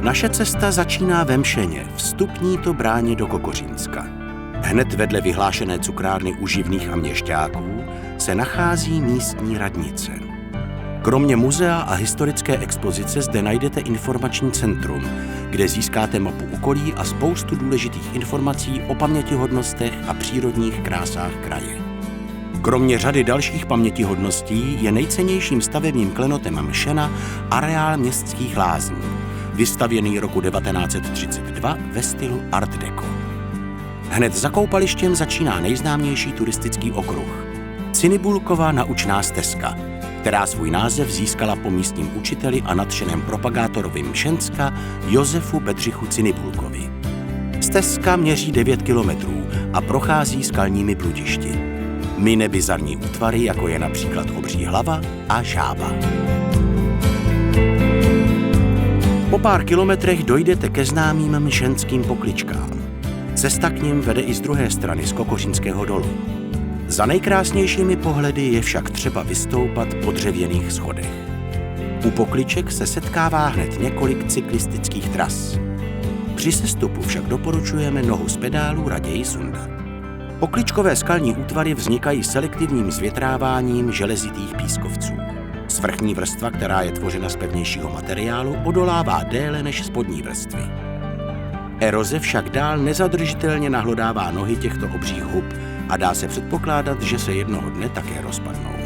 Naše cesta začíná ve Mšeně, vstupní to bráně do Kokořínska. Hned vedle vyhlášené cukrárny uživných a měšťáků se nachází místní radnice. Kromě muzea a historické expozice zde najdete informační centrum, kde získáte mapu okolí a spoustu důležitých informací o pamětihodnostech a přírodních krásách kraje. Kromě řady dalších pamětihodností je nejcennějším stavebním klenotem Mšena areál Městských lázní, vystavěný roku 1932 ve stylu Art Deco. Hned za koupalištěm začíná nejznámější turistický okruh – Cinibulkova naučná stezka, která svůj název získala po místním učiteli a nadšeném propagátorovi Mšenska Josefu Bedřichu Cinibulkovi. Stezka měří 9 kilometrů a prochází skalními bludišti. Mine bizarní útvary, jako je například obří hlava a žába. Po pár kilometrech dojdete ke známým mšenským pokličkám. Cesta k nim vede i z druhé strany z Kokořínského dolu. Za nejkrásnějšími pohledy je však třeba vystoupat po dřevěných schodech. U pokliček se setkává hned několik cyklistických tras. Při sestupu však doporučujeme nohu z pedálu raději sundat. Pokličkové skalní útvary vznikají selektivním zvětráváním železitých pískovců. Svrchní vrstva, která je tvořena z pevnějšího materiálu, odolává déle než spodní vrstvy. Eroze však dál nezadržitelně nahlodává nohy těchto obřích hub a dá se předpokládat, že se jednoho dne také rozpadnou.